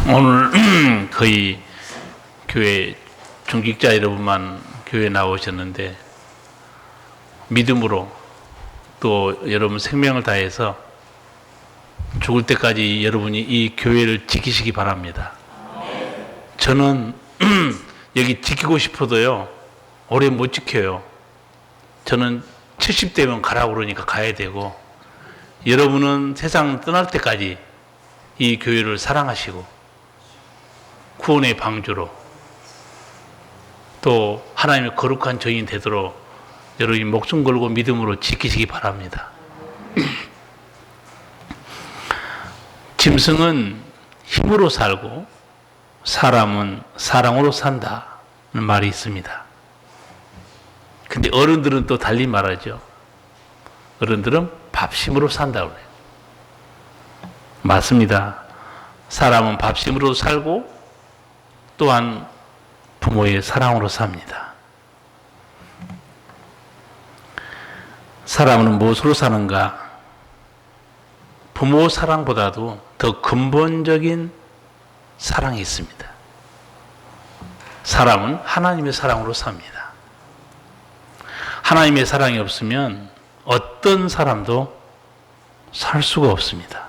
오늘 거의 교회 중직자 여러분만 교회에 나오셨는데 믿음으로 또 여러분 생명을 다해서 죽을 때까지 여러분이 이 교회를 지키시기 바랍니다. 저는 여기 지키고 싶어도요 오래 못 지켜요. 저는 70대면 가라고 그러니까 가야 되고, 여러분은 세상 떠날 때까지 이 교회를 사랑하시고 구원의 방주로 또 하나님의 거룩한 저인 되도록 여러분이 목숨 걸고 믿음으로 지키시기 바랍니다. 짐승은 힘으로 살고 사람은 사랑으로 산다는 말이 있습니다. 근데 어른들은 또 달리 말하죠. 어른들은 밥심으로 산다고 그래요. 맞습니다. 사람은 밥심으로 살고 또한 부모의 사랑으로 삽니다. 사람은 무엇으로 사는가? 부모 사랑보다도 더 근본적인 사랑이 있습니다. 사람은 하나님의 사랑으로 삽니다. 하나님의 사랑이 없으면 어떤 사람도 살 수가 없습니다.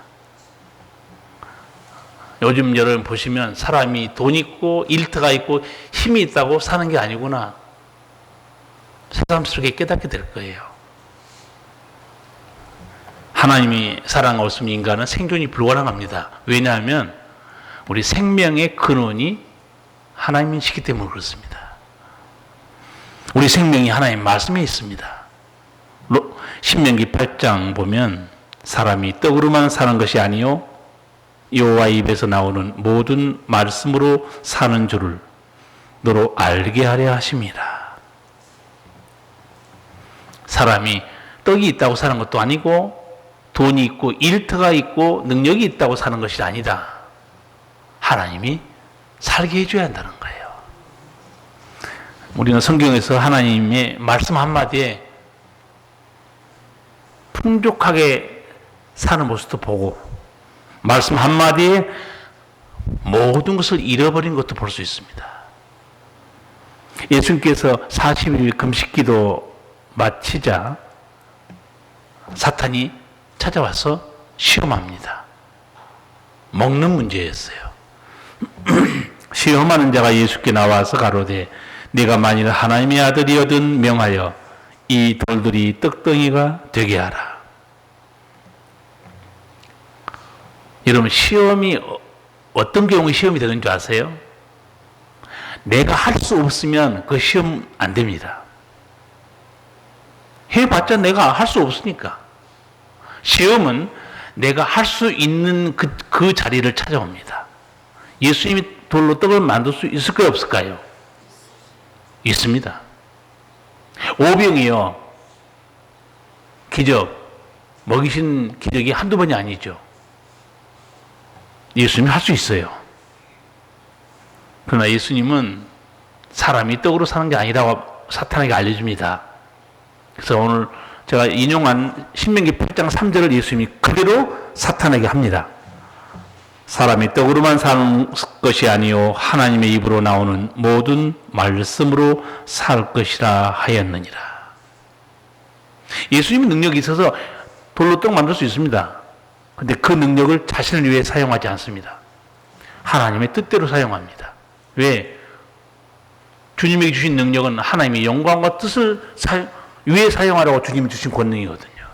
요즘 여러분 보시면 사람이 돈 있고 일터가 있고 힘이 있다고 사는 게 아니구나, 새삼스럽게 깨닫게 될 거예요. 하나님이 사랑 없으면 인간은 생존이 불가능합니다. 왜냐하면 우리 생명의 근원이 하나님이시기 때문에 그렇습니다. 우리 생명이 하나님의 말씀에 있습니다. 신명기 8장 보면 사람이 떡으로만 사는 것이 아니요 여호와 입에서 나오는 모든 말씀으로 사는 줄을 너로 알게 하려 하심이라. 사람이 떡이 있다고 사는 것도 아니고 돈이 있고 일터가 있고 능력이 있다고 사는 것이 아니다. 하나님이 살게 해줘야 한다는 거예요. 우리는 성경에서 하나님의 말씀 한마디에 풍족하게 사는 모습도 보고 말씀 한마디에 모든 것을 잃어버린 것도 볼 수 있습니다. 예수님께서 40일 금식기도 마치자 사탄이 찾아와서 시험합니다. 먹는 문제였어요. 시험하는 자가 예수께 나와서 가로되 네가 만일 하나님의 아들이거든 명하여 이 돌들이 떡덩이가 되게 하라. 여러분, 시험이 어떤 경우에 시험이 되는 줄 아세요? 내가 할 수 없으면 그 시험 안 됩니다. 해봤자 내가 할 수 없으니까. 시험은 내가 할 수 있는 그 자리를 찾아옵니다. 예수님이 돌로 떡을 만들 수 있을까요, 없을까요? 있습니다. 오병이요, 기적, 먹이신 기적이 한두 번이 아니죠. 예수님이 할 수 있어요. 그러나 예수님은 사람이 떡으로 사는 게 아니라고 사탄에게 알려줍니다. 그래서 오늘 제가 인용한 신명기 8장 3절을 예수님이 그대로 사탄에게 합니다. 사람이 떡으로만 사는 것이 아니요 하나님의 입으로 나오는 모든 말씀으로 살 것이라 하였느니라. 예수님의 능력이 있어서 돌로 떡 만들 수 있습니다. 그런데 그 능력을 자신을 위해 사용하지 않습니다. 하나님의 뜻대로 사용합니다. 왜? 주님에게 주신 능력은 하나님의 영광과 뜻을 위해 사용하라고 주님이 주신 권능이거든요.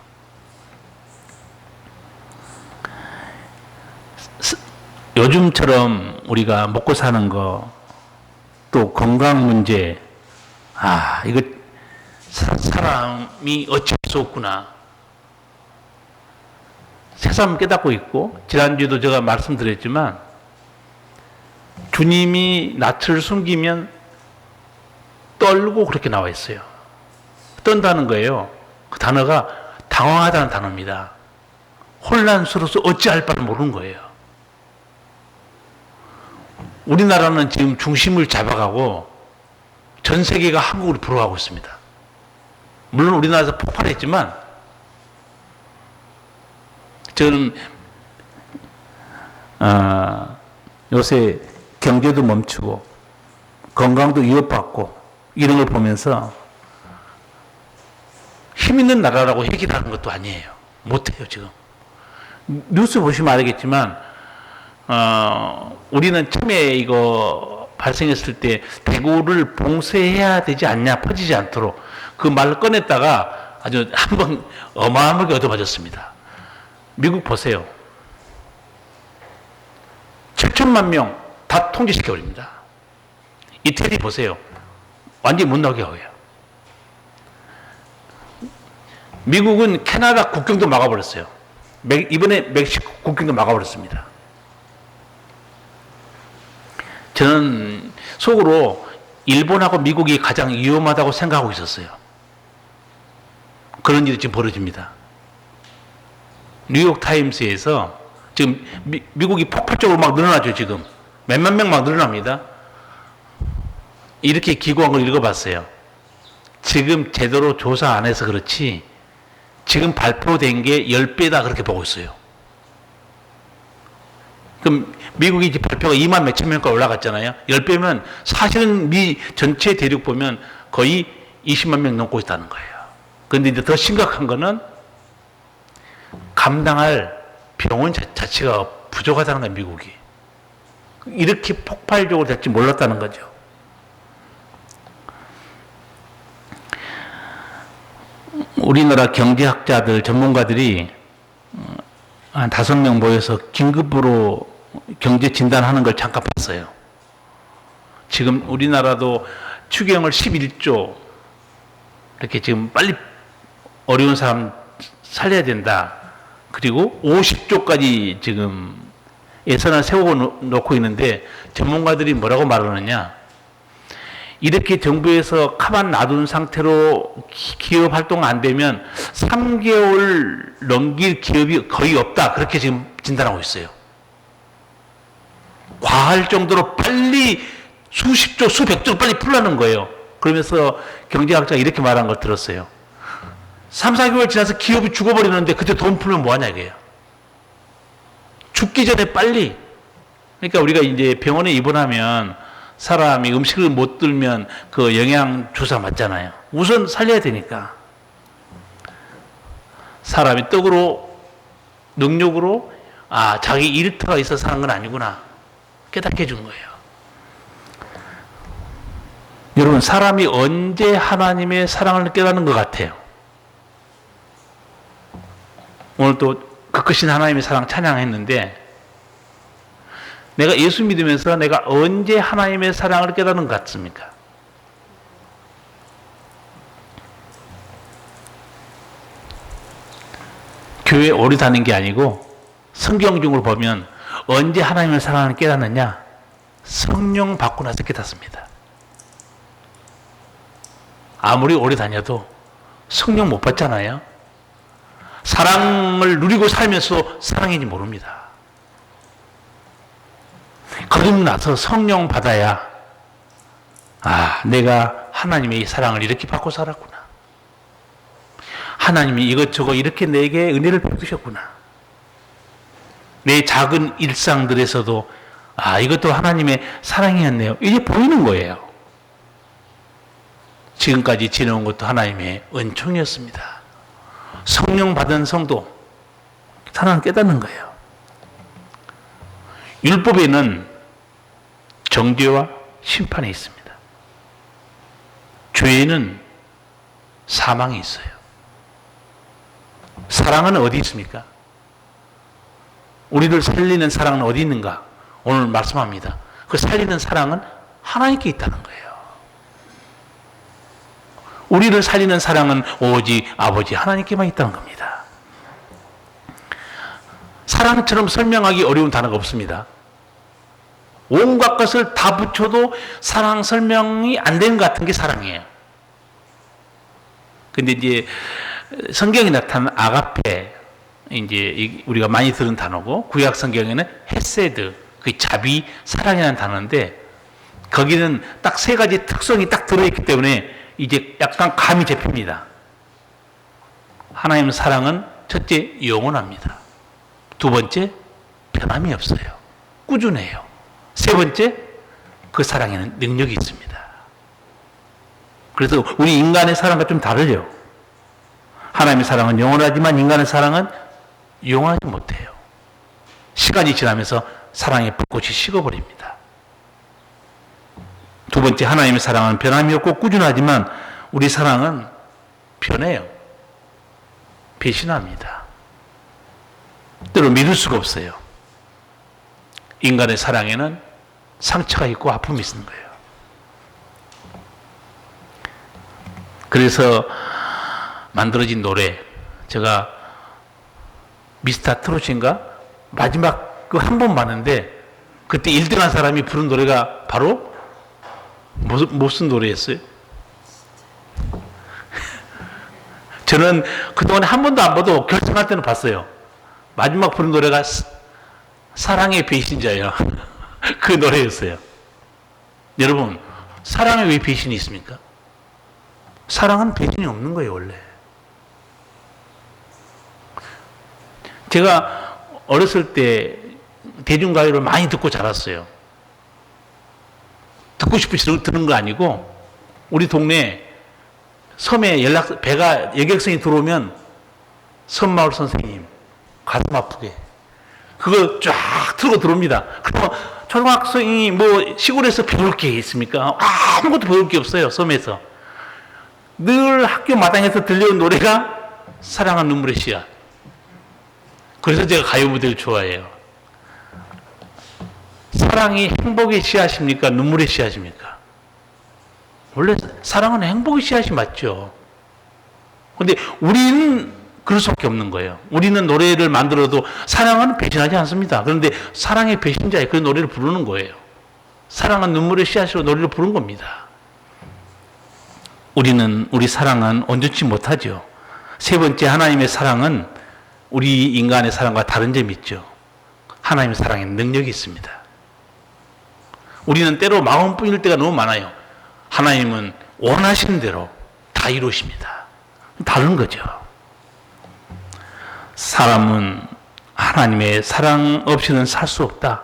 요즘처럼 우리가 먹고 사는 거, 또 건강 문제, 이거 사람이 어찌할 수 없구나, 새삼 깨닫고 있고, 지난주에도 제가 말씀드렸지만 주님이 낯을 숨기면 떨고 그렇게 나와 있어요. 떤다는 거예요. 그 단어가 당황하다는 단어입니다. 혼란스러워서 어찌할 바를 모르는 거예요. 우리나라는 지금 중심을 잡아가고 전 세계가 한국으로 불어가고 있습니다. 물론 우리나라에서 폭발했지만 저는 요새 경제도 멈추고 건강도 위협받고 이런 걸 보면서 힘 있는 나라라고 얘기를 하는 것도 아니에요. 못해요, 지금. 뉴스 보시면 알겠지만, 우리는 처음에 이거 발생했을 때 대구를 봉쇄해야 되지 않냐, 퍼지지 않도록 그 말을 꺼냈다가 아주 한번 어마어마하게 얻어맞았습니다. 미국 보세요. 7천만 명 다 통제시켜버립니다. 이태리 보세요. 완전히 못 나오게 하고요. 미국은 캐나다 국경도 막아버렸어요. 이번에 멕시코 국경도 막아버렸습니다. 저는 속으로 일본하고 미국이 가장 위험하다고 생각하고 있었어요. 그런 일이 지금 벌어집니다. 뉴욕 타임스에서 지금 미국이 폭발적으로 막 늘어나죠, 지금. 몇만 명 막 늘어납니다. 이렇게 기고한 걸 읽어봤어요. 지금 제대로 조사 안 해서 그렇지, 지금 발표된 게 10배다 그렇게 보고 있어요. 그럼 미국이 이제 발표가 2만 몇천 명까지 올라갔잖아요. 10배면 사실은 미 전체 대륙 보면 거의 20만 명 넘고 있다는 거예요. 그런데 이제 더 심각한 거는 감당할 병원 자체가 부족하다는 거예요, 미국이. 이렇게 폭발적으로 될지 몰랐다는 거죠. 우리나라 경제학자들, 전문가들이 한 5명 모여서 긴급으로 경제 진단하는 걸 잠깐 봤어요. 지금 우리나라도 추경을 11조, 이렇게 지금 빨리 어려운 사람 살려야 된다. 그리고 50조까지 지금 예산을 세우고 놓고 있는데, 전문가들이 뭐라고 말하느냐. 이렇게 정부에서 가만 놔둔 상태로 기업 활동 안 되면 3개월 넘길 기업이 거의 없다. 그렇게 지금 진단하고 있어요. 과할 정도로 빨리 수십조, 수백조 빨리 풀라는 거예요. 그러면서 경제학자가 이렇게 말한 걸 들었어요. 3, 4개월 지나서 기업이 죽어버리는데 그때 돈 풀면 뭐하냐 이게요. 죽기 전에 빨리. 그러니까 우리가 이제 병원에 입원하면 사람이 음식을 못 들면 그 영양 주사 맞잖아요. 우선 살려야 되니까. 사람이 떡으로, 능력으로, 자기 일터가 있어서 하는 건 아니구나 깨닫게 해준 거예요. 여러분, 사람이 언제 하나님의 사랑을 깨닫는 것 같아요? 오늘 또 그 크신 하나님의 사랑 찬양했는데, 내가 예수 믿으면서 내가 언제 하나님의 사랑을 깨닫는 것 같습니까? 교회 오래 다닌 게 아니고 성경 중으로 보면 언제 하나님의 사랑을 깨닫느냐? 성령 받고 나서 깨닫습니다. 아무리 오래 다녀도 성령 못 받잖아요. 사랑을 누리고 살면서 사랑인지 모릅니다. 그러고 나서 성령 받아야, 내가 하나님의 이 사랑을 이렇게 받고 살았구나. 하나님이 이것저것 이렇게 내게 은혜를 베푸셨구나. 내 작은 일상들에서도 이것도 하나님의 사랑이었네요. 이게 보이는 거예요. 지금까지 지내온 것도 하나님의 은총이었습니다. 성령 받은 성도 사랑을 깨닫는 거예요. 율법에는 정죄와 심판이 있습니다. 죄에는 사망이 있어요. 사랑은 어디 있습니까? 우리를 살리는 사랑은 어디 있는가? 오늘 말씀합니다. 그 살리는 사랑은 하나님께 있다는 거예요. 우리를 살리는 사랑은 오직 아버지 하나님께만 있다는 겁니다. 사랑처럼 설명하기 어려운 단어가 없습니다. 온갖 것을 다 붙여도 사랑 설명이 안 되는 것 같은 게 사랑이에요. 근데 이제 성경에 나타난 아가페, 이제 우리가 많이 들은 단어고, 구약 성경에는 헤세드, 그 자비, 사랑이라는 단어인데, 거기는 딱 세 가지 특성이 딱 들어있기 때문에 이제 약간 감이 잡힙니다. 하나님 사랑은 첫째, 영원합니다. 두 번째, 변함이 없어요. 꾸준해요. 세 번째, 그 사랑에는 능력이 있습니다. 그래서 우리 인간의 사랑과 좀 다르죠. 하나님의 사랑은 영원하지만 인간의 사랑은 영원하지 못해요. 시간이 지나면서 사랑의 불꽃이 식어버립니다. 두 번째, 하나님의 사랑은 변함이 없고 꾸준하지만 우리 사랑은 변해요. 배신합니다. 때로 믿을 수가 없어요. 인간의 사랑에는 상처가 있고 아픔이 있는 거예요. 그래서 만들어진 노래, 제가 미스터 트롯인가 마지막 그 한 번 봤는데 그때 1등 한 사람이 부른 노래가 바로 무슨 노래였어요? 저는 그동안에 한 번도 안 봐도 결승할 때는 봤어요. 마지막 부른 노래가 사랑의 배신자예요. 그 노래였어요. 여러분, 사랑에 왜 배신이 있습니까? 사랑은 배신이 없는 거예요, 원래. 제가 어렸을 때 대중가요를 많이 듣고 자랐어요. 듣고 싶어서 듣는 거 아니고, 우리 동네 섬에 배가 여객선이 들어오면 섬마을 선생님, 가슴 아프게. 그거 쫙 틀고 들어옵니다. 그러면 초등학생이 뭐 시골에서 배울 게 있습니까? 아무것도 배울 게 없어요, 섬에서. 늘 학교 마당에서 들려온 노래가 사랑한 눈물의 씨앗. 그래서 제가 가요 무대를 좋아해요. 사랑이 행복의 씨앗입니까? 눈물의 씨앗입니까? 원래 사랑은 행복의 씨앗이 맞죠. 근데 우리는 그럴 수밖에 없는 거예요. 우리는 노래를 만들어도 사랑은 배신하지 않습니다. 그런데 사랑의 배신자의 그 노래를 부르는 거예요. 사랑은 눈물의 씨앗으로 노래를 부른 겁니다. 우리 사랑은 온전치 못하죠. 세 번째, 하나님의 사랑은 우리 인간의 사랑과 다른 점이 있죠. 하나님의 사랑에 능력이 있습니다. 우리는 때로 마음 뿌릴 때가 너무 많아요. 하나님은 원하시는 대로 다 이루십니다. 다른 거죠. 사람은 하나님의 사랑 없이는 살 수 없다.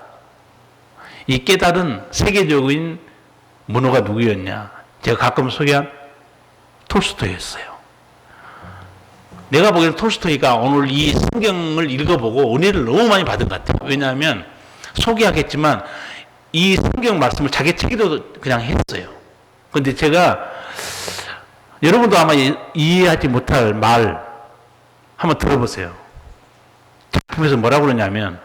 이 깨달은 세계적인 문호가 누구였냐? 제가 가끔 소개한 톨스토이였어요. 내가 보기에는 톨스토이가 오늘 이 성경을 읽어보고 은혜를 너무 많이 받은 것 같아요. 왜냐하면 소개하겠지만 이 성경 말씀을 자기 책에도 그냥 했어요. 그런데 제가 여러분도 아마 이해하지 못할 말 한번 들어보세요. 작품에서 뭐라고 그러냐면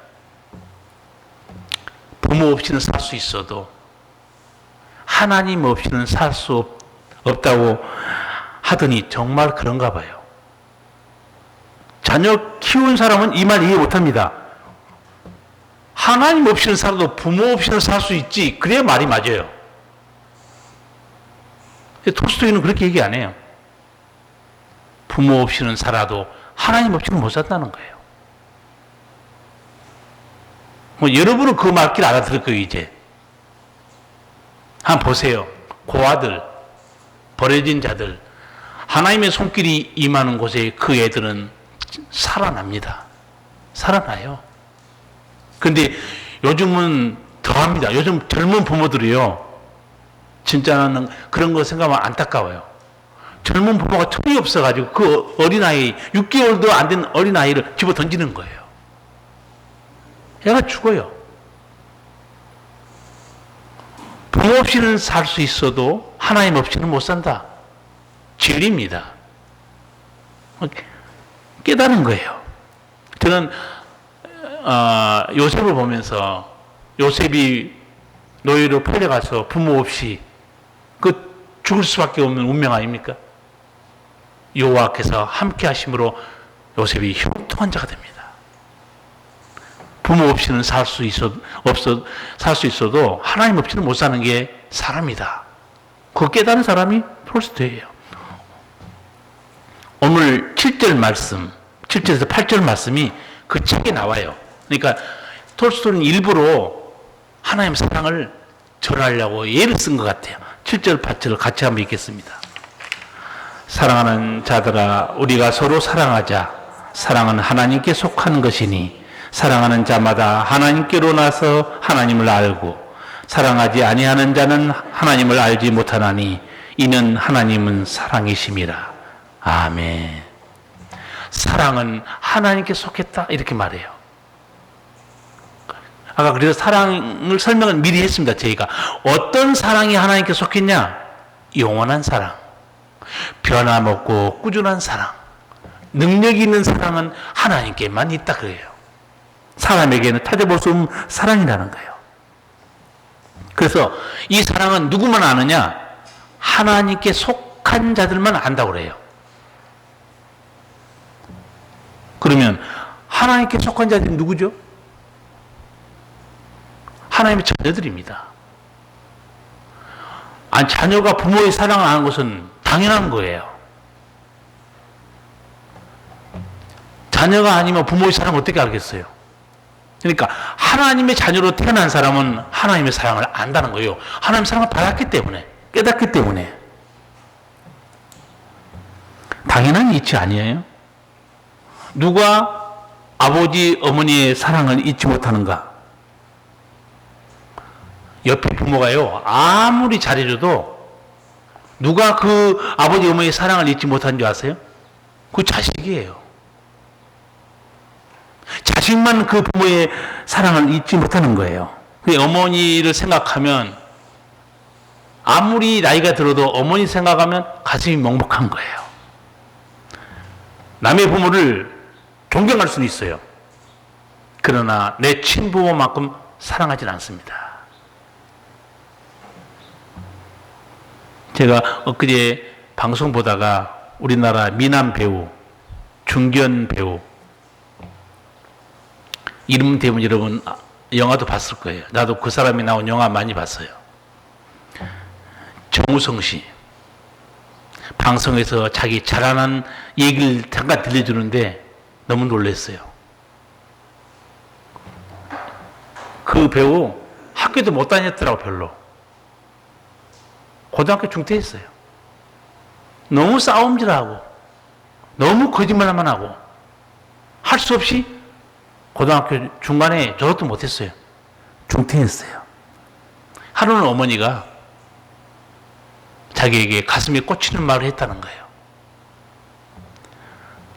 부모 없이는 살 수 있어도 하나님 없이는 살 수 없다고 하더니 정말 그런가 봐요. 자녀 키운 사람은 이 말 이해 못합니다. 하나님 없이는 살아도 부모 없이는 살 수 있지. 그래야 말이 맞아요. 톨스토이는 그렇게 얘기 안 해요. 부모 없이는 살아도 하나님 없이는 못 산다는 거예요. 여러분은 그 말길 알아들을 거예요, 이제. 한번 보세요. 고아들, 버려진 자들, 하나님의 손길이 임하는 곳에 그 애들은 살아납니다. 살아나요. 근데 요즘은 더합니다. 요즘 젊은 부모들이요. 진짜는 그런 거 생각하면 안타까워요. 젊은 부모가 털이 없어가지고 그 어린아이, 6개월도 안 된 어린아이를 집어 던지는 거예요. 애가 죽어요. 부모 없이는 살 수 있어도 하나님 없이는 못 산다. 진리입니다. 깨달은 거예요. 저는 요셉을 보면서 요셉이 노예로 팔려가서 부모 없이 그 죽을 수밖에 없는 운명 아닙니까? 여호와께서 함께 하심으로 요셉이 형통한 자가 됩니다. 부모 없이는 살 수 있어도 하나님 없이는 못 사는 게 사람이다. 그 깨달은 사람이 톨스토이예요. 오늘 7절 말씀, 7절에서 8절 말씀이 그 책에 나와요. 그러니까 톨스토이는 일부러 하나님 사랑을 전하려고 예를 쓴 것 같아요. 7절, 8절을 같이 한번 읽겠습니다. 사랑하는 자들아, 우리가 서로 사랑하자. 사랑은 하나님께 속한 것이니 사랑하는 자마다 하나님께로 나서 하나님을 알고 사랑하지 아니하는 자는 하나님을 알지 못하나니 이는 하나님은 사랑이심이라. 아멘. 사랑은 하나님께 속했다 이렇게 말해요. 아까 그래서 사랑을 설명을 미리 했습니다. 저희가 어떤 사랑이 하나님께 속했냐? 영원한 사랑, 변함없고 꾸준한 사랑, 능력 있는 사랑은 하나님께만 있다 그래요. 사람에게는 찾아볼 수 없는 사랑이라는 거예요. 그래서 이 사랑은 누구만 아느냐? 하나님께 속한 자들만 안다고 그래요. 그러면 하나님께 속한 자들이 누구죠? 하나님의 자녀들입니다. 아니, 자녀가 부모의 사랑을 아는 것은 당연한 거예요. 자녀가 아니면 부모의 사랑을 어떻게 알겠어요? 그러니까 하나님의 자녀로 태어난 사람은 하나님의 사랑을 안다는 거예요. 하나님의 사랑을 받았기 때문에, 깨닫기 때문에. 당연한 이치 아니에요? 누가 아버지, 어머니의 사랑을 잊지 못하는가? 옆에 부모가요, 아무리 잘해줘도 누가 그 아버지, 어머니의 사랑을 잊지 못하는 줄 아세요? 그 자식이에요. 자식만 그 부모의 사랑을 잊지 못하는 거예요. 어머니를 생각하면 아무리 나이가 들어도 어머니 생각하면 가슴이 먹먹한 거예요. 남의 부모를 존경할 수는 있어요. 그러나 내 친부모만큼 사랑하진 않습니다. 제가 엊그제 방송 보다가 우리나라 미남 배우, 중견 배우, 이름 대면 여러분 영화도 봤을 거예요. 나도 그 사람이 나온 영화 많이 봤어요. 정우성 씨. 방송에서 자기 자라난 얘기를 잠깐 들려주는데 너무 놀랐어요. 그 배우 학교도 못 다녔더라고 별로. 고등학교 중퇴했어요. 너무 싸움질하고 너무 거짓말만 하고 할 수 없이 고등학교 중간에 졸업도 못했어요. 중퇴했어요. 하루는 어머니가 자기에게 가슴에 꽂히는 말을 했다는 거예요.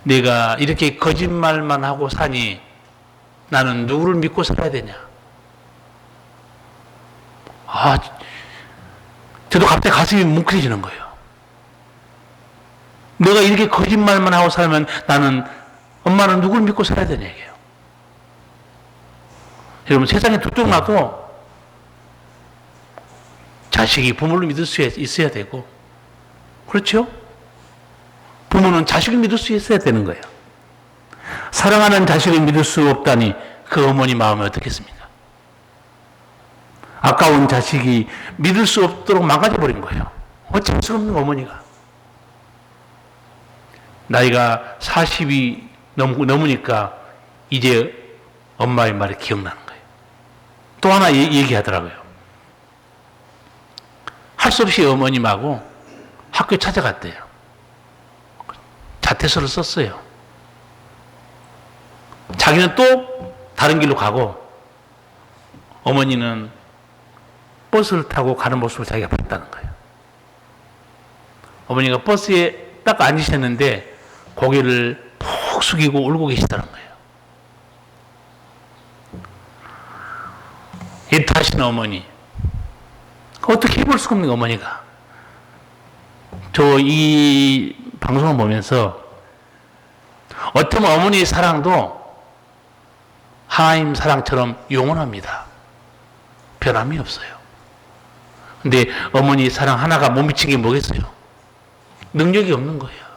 내가 이렇게 거짓말만 하고 사니 나는 누구를 믿고 살아야 되냐? 저도 갑자기 가슴이 뭉클해지는 거예요. 내가 이렇게 거짓말만 하고 살면 나는, 엄마는 누구를 믿고 살아야 되냐 이게요. 여러분, 세상에 두쪽 나도 자식이 부모를 믿을 수 있어야 되고, 그렇죠? 부모는 자식을 믿을 수 있어야 되는 거예요. 사랑하는 자식을 믿을 수 없다니 그 어머니 마음이 어떻겠습니까? 아까운 자식이 믿을 수 없도록 망가져버린 거예요. 어쩔 수 없는 어머니가. 나이가 40이 넘으니까 이제 엄마의 말이 기억나는 거예요. 또 하나 얘기하더라고요. 할 수 없이 어머님하고 학교에 찾아갔대요. 자퇴서를 썼어요. 자기는 또 다른 길로 가고 어머니는 버스를 타고 가는 모습을 자기가 봤다는 거예요. 어머니가 버스에 딱 앉으셨는데 고개를 푹 숙이고 울고 계시다는 거예요. 애타하시는 어머니. 어떻게 해볼 수가 없는 어머니가. 저 이 방송을 보면서 어쩌면 어머니의 사랑도 하나님 사랑처럼 영원합니다. 변함이 없어요. 근데 어머니 사랑 하나가 못 미친 게 뭐겠어요? 능력이 없는 거예요.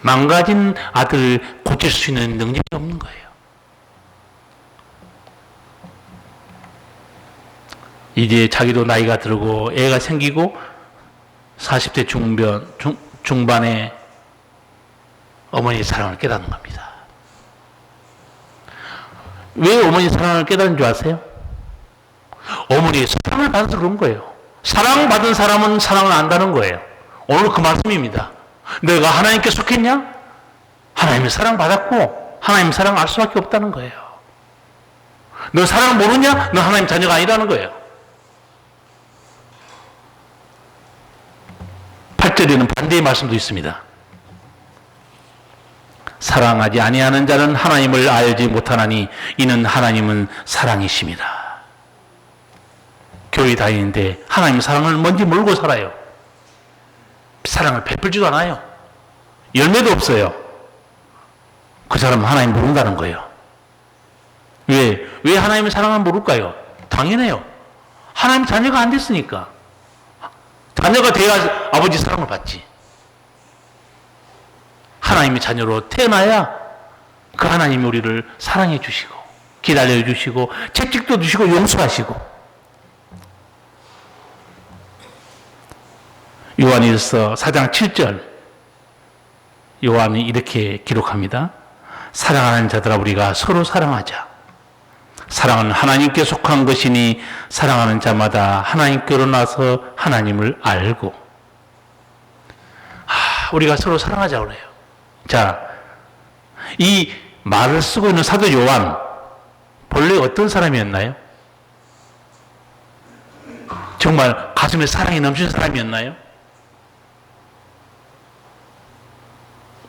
망가진 아들을 고칠 수 있는 능력이 없는 거예요. 이제 자기도 나이가 들고 애가 생기고 40대 중반에 어머니의 사랑을 깨닫는 겁니다. 왜 어머니의 사랑을 깨닫는 줄 아세요? 어머니의 사랑을 받아서 그런 거예요. 사랑받은 사람은 사랑을 안다는 거예요. 오늘 그 말씀입니다. 내가 하나님께 속했냐? 하나님의 사랑받았고 하나님의 사랑을 알 수밖에 없다는 거예요. 너 사랑을 모르냐? 너 하나님 자녀가 아니라는 거예요. 8절에는 반대의 말씀도 있습니다. 사랑하지 아니하는 자는 하나님을 알지 못하나니 이는 하나님은 사랑이심이라. 교회 다니는데 하나님 사랑을 뭔지 모르고 살아요. 사랑을 베풀지도 않아요. 열매도 없어요. 그 사람은 하나님 모른다는 거예요. 왜 하나님의 사랑을 모를까요? 당연해요. 하나님 자녀가 안 됐으니까. 자녀가 돼야 아버지 사랑을 받지. 하나님의 자녀로 태어나야 그 하나님이 우리를 사랑해 주시고 기다려 주시고 채찍도 주시고 용서하시고. 요한일서 4장 7절 요한이 이렇게 기록합니다. 사랑하는 자들아 우리가 서로 사랑하자. 사랑은 하나님께 속한 것이니 사랑하는 자마다 하나님께로 나서 하나님을 알고. 우리가 서로 사랑하자 그래요. 자, 이 말을 쓰고 있는 사도 요한 본래 어떤 사람이었나요? 정말 가슴에 사랑이 넘치는 사람이었나요?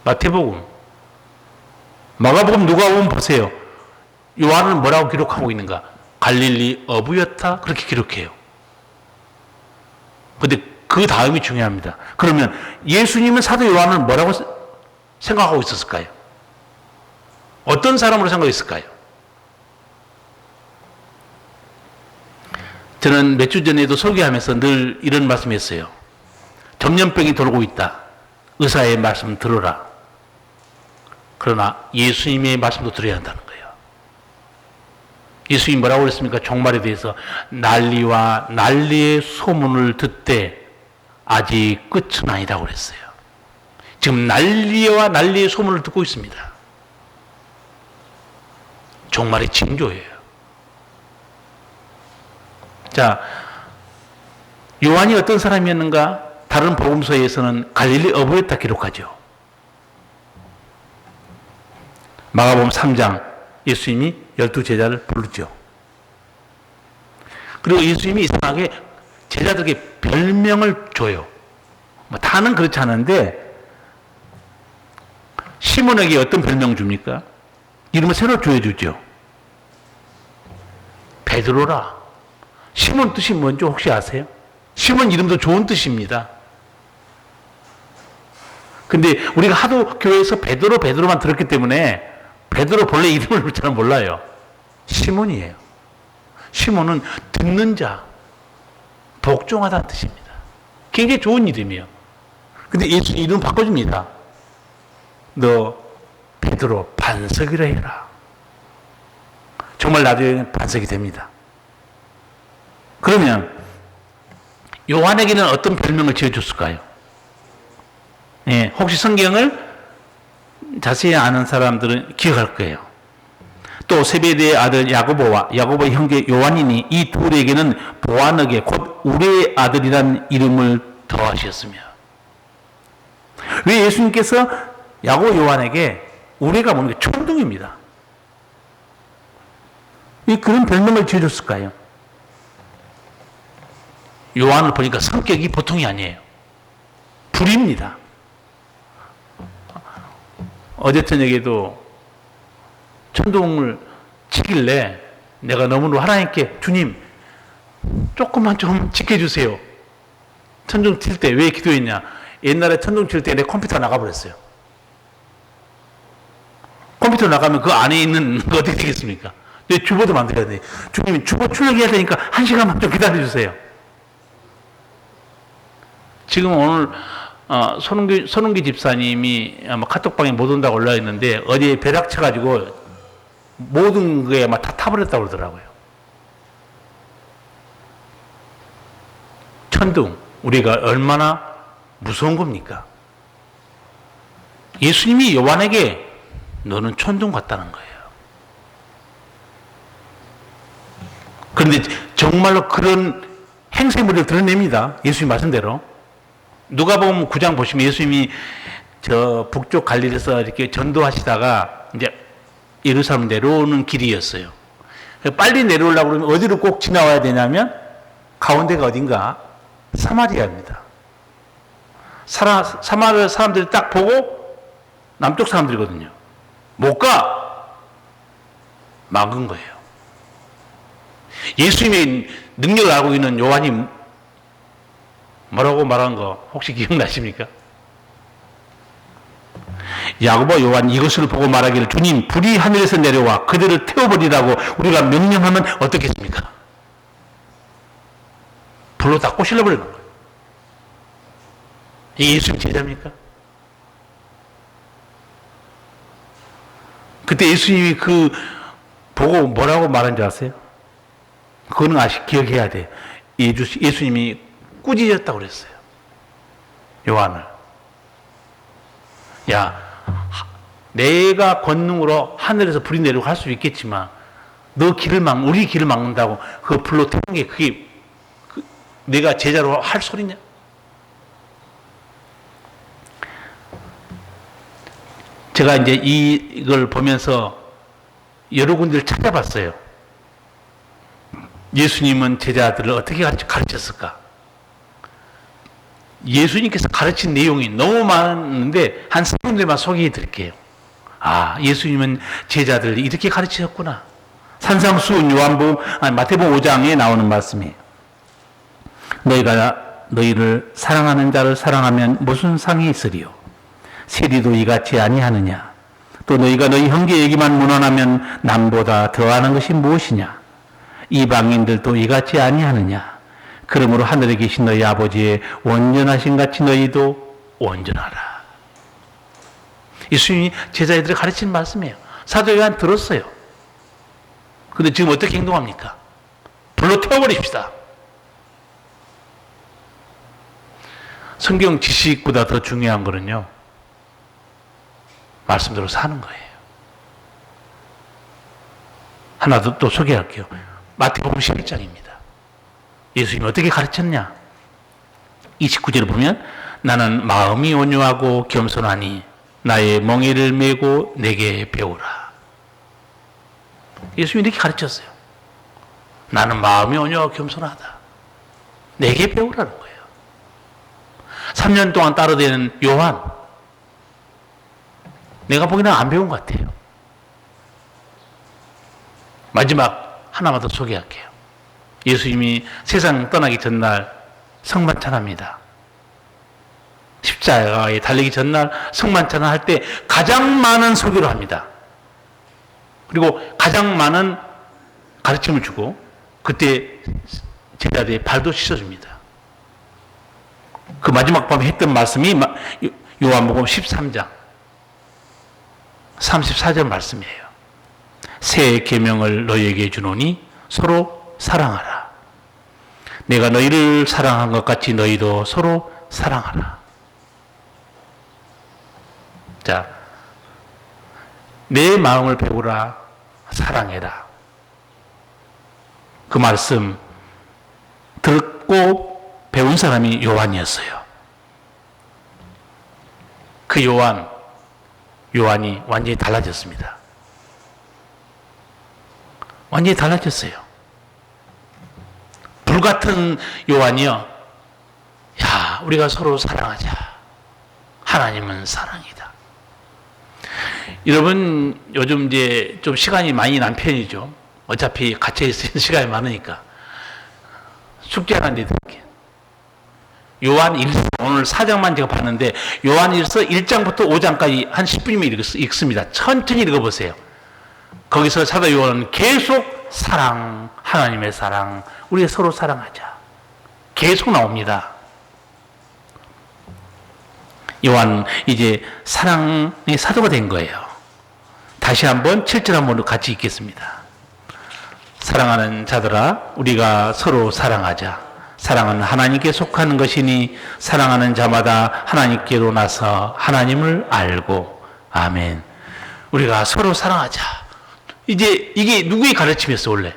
마태복음, 마가복음, 누가복음 보세요. 요한은 뭐라고 기록하고 있는가? 갈릴리 어부였다 그렇게 기록해요. 근데 그 다음이 중요합니다. 그러면 예수님은 사도 요한을 뭐라고 생각하고 있었을까요? 어떤 사람으로 생각했을까요? 저는 몇 주 전에도 설교하면서 늘 이런 말씀했어요. 전염병이 돌고 있다. 의사의 말씀 들어라. 그러나 예수님의 말씀도 들어야 한다는 거예요. 예수님이 뭐라고 그랬습니까? 종말에 대해서 난리와 난리의 소문을 듣되 아직 끝은 아니라고 그랬어요. 지금 난리와 난리의 소문을 듣고 있습니다. 종말의 징조예요. 자, 요한이 어떤 사람이었는가? 다른 복음서에서는 갈릴리 어부였다 기록하죠. 마가복음 3장 예수님이 12제자를 부르죠. 그리고 예수님이 이상하게 제자들에게 별명을 줘요. 뭐 다는 그렇지 않은데 시몬에게 어떤 별명 줍니까? 이름을 새로 지어주죠. 베드로라. 시몬 뜻이 뭔지 혹시 아세요? 시몬 이름도 좋은 뜻입니다. 근데 우리가 하도 교회에서 베드로만 들었기 때문에 베드로 본래 이름을 잘 몰라요. 시몬이에요. 시몬은 듣는 자, 복종하다는 뜻입니다. 굉장히 좋은 이름이에요. 근데 예수 이름 바꿔줍니다. 너 베드로 반석이라 해라. 정말 나중에 반석이 됩니다. 그러면 요한에게는 어떤 별명을 지어줬을까요? 예, 혹시 성경을 자세히 아는 사람들은 기억할 거예요. 또 세베대의 아들 야고보와 야고보의 형제 요한이니 이 둘에게는 보아너게 곧 우리의 아들이란 이름을 더하셨으며. 왜 예수님께서 야고보 요한에게 우리가 보는 게 천둥입니다. 왜 그런 별명을 지어줬을까요? 요한을 보니까 성격이 보통이 아니에요. 불입니다. 어제 저녁에도 천둥을 치길래 내가 너무나 하나님께 주님 조금만 좀 지켜주세요. 천둥 칠 때 왜 기도했냐? 옛날에 천둥 칠 때 내 컴퓨터 나가버렸어요. 컴퓨터 나가면 그 안에 있는 거 어떻게 되겠습니까? 내 주보도 만들어야 돼. 주님 주보 출력해야 되니까 1시간만 좀 기다려주세요. 지금 오늘 손흥기 집사님이 아마 카톡방에 못 온다고 올라있는데 어제 벼락 쳐가지고 모든 거에 막 다 타버렸다고 그러더라고요. 천둥, 우리가 얼마나 무서운 겁니까? 예수님이 요한에게 너는 천둥 같다는 거예요. 그런데 정말로 그런 행세물을 드러냅니다. 예수님 말씀대로. 누가복음 9장 보시면 예수님이 저 북쪽 갈릴리에서 이렇게 전도하시다가 이제 예루살렘 내려오는 길이었어요. 빨리 내려오려고 그러면 어디로 꼭 지나와야 되냐면 가운데가 어딘가 사마리아입니다. 사마리아 사람들이 딱 보고 남쪽 사람들이거든요. 못 가! 막은 거예요. 예수님의 능력을 알고 있는 요한이 뭐라고 말한 거 혹시 기억나십니까? 야고보 요한 이것을 보고 말하기를 주님 불이 하늘에서 내려와 그들을 태워버리라고 우리가 명령하면 어떻겠습니까? 불로 다 꼬실러버리는 거예요. 이게 예수님 제자입니까? 그때 예수님이 그 보고 뭐라고 말한 줄 아세요? 그거는 기억해야 돼요. 예수님이 꾸짖었다고 그랬어요. 요한을. 야, 내가 권능으로 하늘에서 불이 내리고 할 수 있겠지만 우리 길을 막는다고 그 불로 태운 게 그게 내가 제자로 할 소리냐? 제가 이제 이걸 보면서 여러 군데를 찾아봤어요. 예수님은 제자들을 어떻게 가르쳤을까? 예수님께서 가르친 내용이 너무 많은데 한 3군데만 소개해 드릴게요. 예수님은 제자들을 이렇게 가르치셨구나. 산상수훈 마태복음 5장에 나오는 말씀이에요. 너희가 너희를 사랑하는 자를 사랑하면 무슨 상이 있으리요? 세리도 이같이 아니하느냐? 또 너희가 너희 형제에게만 문안하면 남보다 더하는 것이 무엇이냐? 이방인들도 이같이 아니하느냐? 그러므로 하늘에 계신 너희 아버지의 온전하신 같이 너희도 온전하라. 예수님이 제자들을 가르치는 말씀이에요. 사도 요한 들었어요. 근데 지금 어떻게 행동합니까? 불로 태워버립시다. 성경 지식보다 더 중요한 거는요, 말씀대로 사는 거예요. 하나 더 또 소개할게요. 마태복음 11장입니다. 예수님이 어떻게 가르쳤냐? 29절을 보면 나는 마음이 온유하고 겸손하니 나의 멍에를 메고 내게 배우라. 예수님이 이렇게 가르쳤어요. 나는 마음이 온유하고 겸손하다. 내게 배우라는 거예요. 3년 동안 따라다니는 요한, 내가 보기에는 안 배운 것 같아요. 마지막 하나만 더 소개할게요. 예수님이 세상 떠나기 전날 성만찬합니다. 십자가에 달리기 전날 성만찬을 할 때 가장 많은 설교를 합니다. 그리고 가장 많은 가르침을 주고 그때 제자들의 발도 씻어줍니다. 그 마지막 밤에 했던 말씀이 요한복음 13장 34절 말씀이에요. 새 계명을 너희에게 주노니 서로 사랑하라. 내가 너희를 사랑한 것 같이 너희도 서로 사랑하라. 자, 내 마음을 배우라, 사랑해라. 그 말씀 듣고 배운 사람이 요한이었어요. 그 요한이 완전히 달라졌습니다. 완전히 달라졌어요. 불같은 요한이요. 야, 우리가 서로 사랑하자. 하나님은 사랑이다. 여러분, 요즘 이제 좀 시간이 많이 난 편이죠. 어차피 갇혀있을 시간이 많으니까. 숙제하는 데 들게. 요한일서, 오늘 4장만 제가 봤는데, 요한일서 1장부터 5장까지 한 10분이면 읽습니다. 천천히 읽어보세요. 거기서 사도 요한은 계속 사랑, 하나님의 사랑, 우리가 서로 사랑하자. 계속 나옵니다. 요한 이제 사랑의 사도가 된 거예요. 다시 한번 7절 한번 같이 읽겠습니다. 사랑하는 자들아, 우리가 서로 사랑하자. 사랑은 하나님께 속하는 것이니 사랑하는 자마다 하나님께로 나서 하나님을 알고. 아멘. 우리가 서로 사랑하자. 이제 이게 누구의 가르침이었어 원래?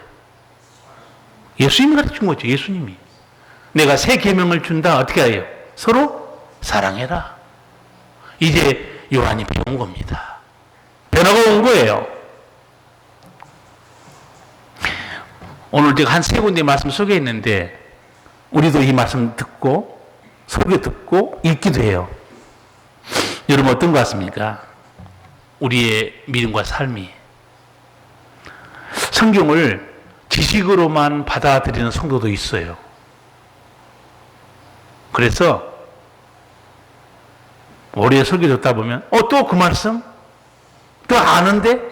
예수님이 가르친 거죠. 예수님이. 내가 새 계명을 준다. 어떻게 해요? 서로 사랑해라. 이제 요한이 배운 겁니다. 변화가 온 거예요. 오늘 제가 한 세 군데 말씀 소개했는데 우리도 이 말씀 듣고 소개 듣고 읽기도 해요. 여러분 어떤 것 같습니까? 우리의 믿음과 삶이 성경을 지식으로만 받아들이는 성도도 있어요. 그래서 오래 설교 듣다 보면 또 그 말씀? 또 아는데?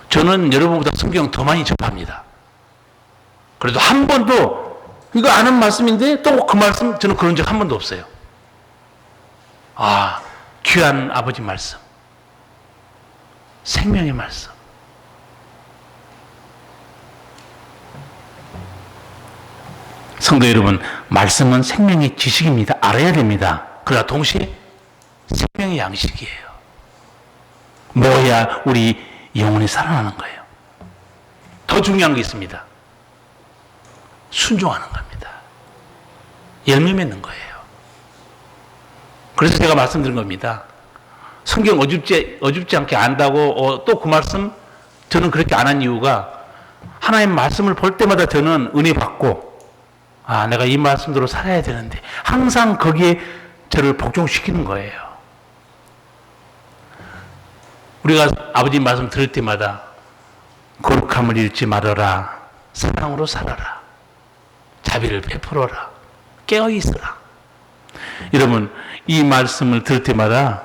저는 여러분보다 성경 더 많이 접합니다. 그래도 한 번도 이거 아는 말씀인데 또 그 말씀 저는 그런 적 한 번도 없어요. 귀한 아버지 말씀, 생명의 말씀. 성도 여러분, 말씀은 생명의 지식입니다. 알아야 됩니다. 그러나 동시에 생명의 양식이에요. 뭐야 우리 영혼이 살아나는 거예요. 더 중요한 게 있습니다. 순종하는 겁니다. 열매 맺는 거예요. 그래서 제가 말씀드린 겁니다. 성경 어줍지 않게 안다고 또 그 말씀 저는 그렇게 안 한 이유가 하나님 말씀을 볼 때마다 저는 은혜 받고 내가 이 말씀대로 살아야 되는데 항상 거기에 저를 복종시키는 거예요. 우리가 아버지 말씀 들을 때마다 거룩함을 잃지 말아라. 사랑으로 살아라. 자비를 베풀어라. 깨어 있어라. 여러분 이 말씀을 들을 때마다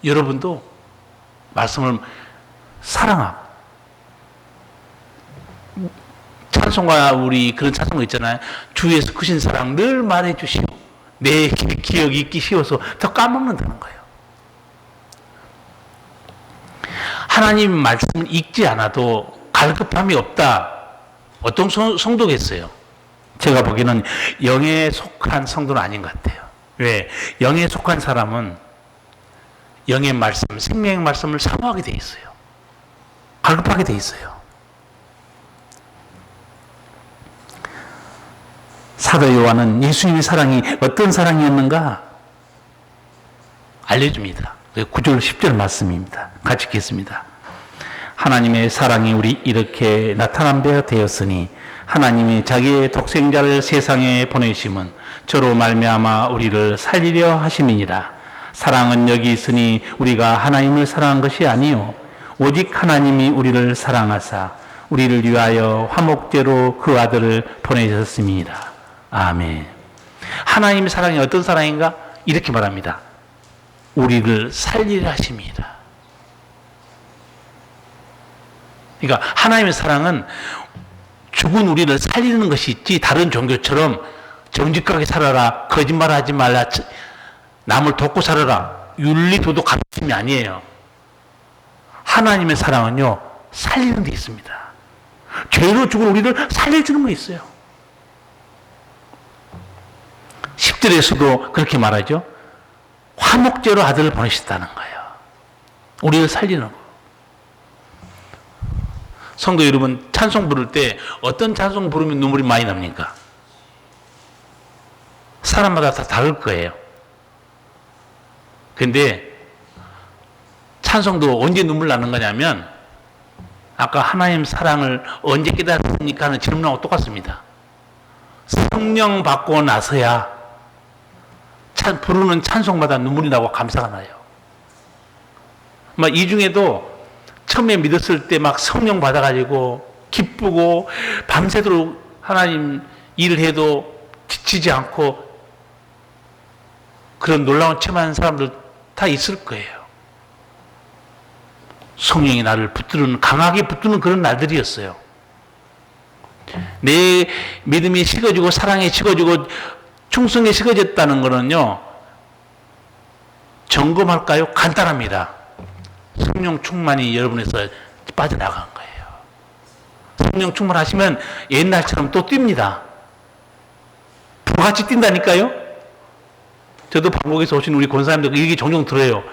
여러분도 말씀을 사랑하고 찬송가 우리 그런 찬송가 있잖아요. 주 예수 크신 사랑 늘 말해 주시오. 내 기억이 잊기 쉬워서 더 까먹는다는 거예요. 하나님 말씀을 읽지 않아도 갈급함이 없다. 어떤 성도겠어요? 제가 보기에는 영에 속한 성도는 아닌 것 같아요. 왜? 영에 속한 사람은 영의 말씀, 생명의 말씀을 사모하게 돼 있어요. 갈급하게 돼 있어요. 사도 요한은 예수님의 사랑이 어떤 사랑이었는가 알려줍니다. 9절 10절 말씀입니다. 같이 읽겠습니다. 하나님의 사랑이 우리 이렇게 나타난 바 되었으니 하나님이 자기의 독생자를 세상에 보내심은 저로 말미암아 우리를 살리려 하심이니라. 사랑은 여기 있으니 우리가 하나님을 사랑한 것이 아니요 오직 하나님이 우리를 사랑하사 우리를 위하여 화목제로 그 아들을 보내셨습니다. 아멘. 하나님의 사랑이 어떤 사랑인가? 이렇게 말합니다. 우리를 살리려 하심이라. 그러니까 하나님의 사랑은 죽은 우리를 살리는 것이 있지 다른 종교처럼 정직하게 살아라, 거짓말하지 말라, 남을 돕고 살아라, 윤리 도덕 가르침이 아니에요. 하나님의 사랑은요 살리는 데 있습니다. 죄로 죽은 우리를 살려주는 거 있어요. 10절에서도 그렇게 말하죠. 화목제로 아들을 보내셨다는 거예요. 우리를 살리는 거. 성도 여러분, 찬송 부를 때 어떤 찬송 부르면 눈물이 많이 납니까? 사람마다 다 다를 거예요. 근데 찬송도 언제 눈물 나는 거냐면 아까 하나님 사랑을 언제 깨달았습니까 하는 질문하고 똑같습니다. 성령 받고 나서야 부르는 찬송마다 눈물이 나고 감사가 나요. 이 중에도 처음에 믿었을 때 막 성령 받아가지고 기쁘고 밤새도록 하나님 일을 해도 지치지 않고 그런 놀라운 체험하는 사람들 다 있을 거예요. 성령이 나를 붙드는, 강하게 붙드는 그런 날들이었어요. 내 믿음이 식어지고 사랑이 식어지고 충성이 식어졌다는 거는요, 점검할까요? 간단합니다. 성령 충만이 여러분에서 빠져나간 거예요. 성령 충만하시면 옛날처럼 또 뜁니다. 불같이 뛴다니까요? 저도 방콕에서 오신 우리 권사님들 얘기 종종 들어요.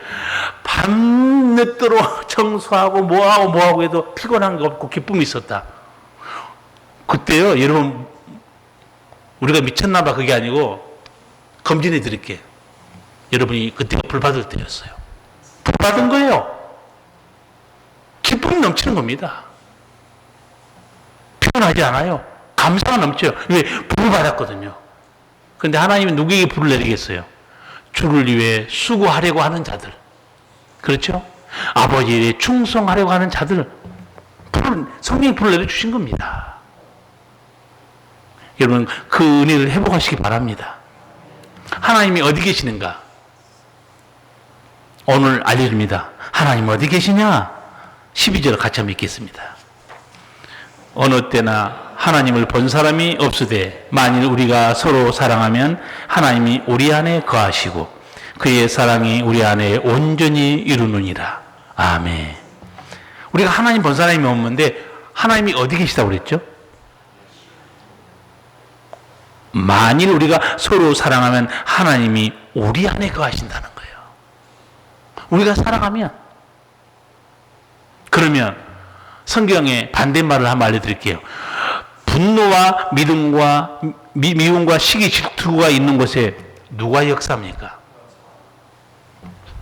밤늦도록 청소하고 뭐하고 해도 피곤한 거 없고 기쁨이 있었다. 그때요, 여러분, 우리가 미쳤나봐 그게 아니고 검진해 드릴게요. 여러분이 그때가 불 받을 때였어요. 불 받은 거예요. 기쁨이 기쁨은 넘치는 겁니다. 표현하지 않아요. 감사가 넘쳐요. 왜? 불을 받았거든요. 그런데 하나님은 누구에게 불을 내리겠어요? 주를 위해 수고하려고 하는 자들. 그렇죠? 아버지에 충성하려고 하는 자들. 성령이 불을 내려주신 겁니다. 여러분, 그 은혜를 회복하시기 바랍니다. 하나님이 어디 계시는가? 오늘 알려줍니다. 하나님 어디 계시냐? 12절 같이 한번 읽겠습니다. 어느 때나 하나님을 본 사람이 없으되 만일 우리가 서로 사랑하면 하나님이 우리 안에 거하시고 그의 사랑이 우리 안에 온전히 이루느니라. 아멘. 우리가 하나님 본 사람이 없는데 하나님이 어디 계시다고 그랬죠? 만일 우리가 서로 사랑하면 하나님이 우리 안에 거하신다는 거예요. 우리가 사랑하면, 그러면 성경의 반대말을 한번 알려드릴게요. 분노와 믿음과 미움과 시기 질투가 있는 곳에 누가 역사합니까?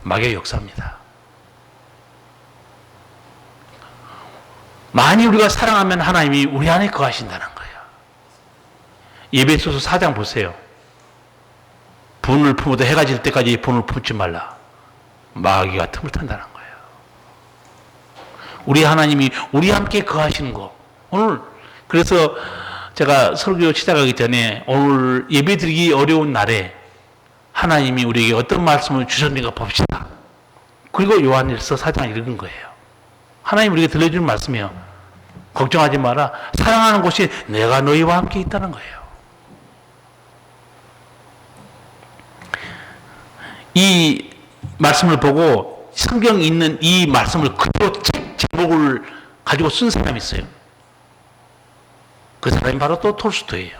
마귀의 역사입니다. 만일 우리가 사랑하면 하나님이 우리 안에 거하신다는 거예요. 에베소서 4장 보세요. 분을 품어도 해가 질 때까지 분을 품지 말라. 마귀가 틈을 탄다는 거예요. 우리 하나님이 우리 함께 거하시는 거. 오늘 그래서 제가 설교 시작하기 전에 오늘 예배드리기 어려운 날에 하나님이 우리에게 어떤 말씀을 주셨는가 봅시다. 그리고 요한일서 4장 읽은 거예요. 하나님 우리에게 들려주는 말씀이에요. 걱정하지 마라. 사랑하는 곳이 내가 너희와 함께 있다는 거예요. 이 말씀을 보고 성경에 있는 이 말씀을 그대로 책 제목을 가지고 쓴 사람이 있어요. 그 사람이 바로 또 톨스토이예요.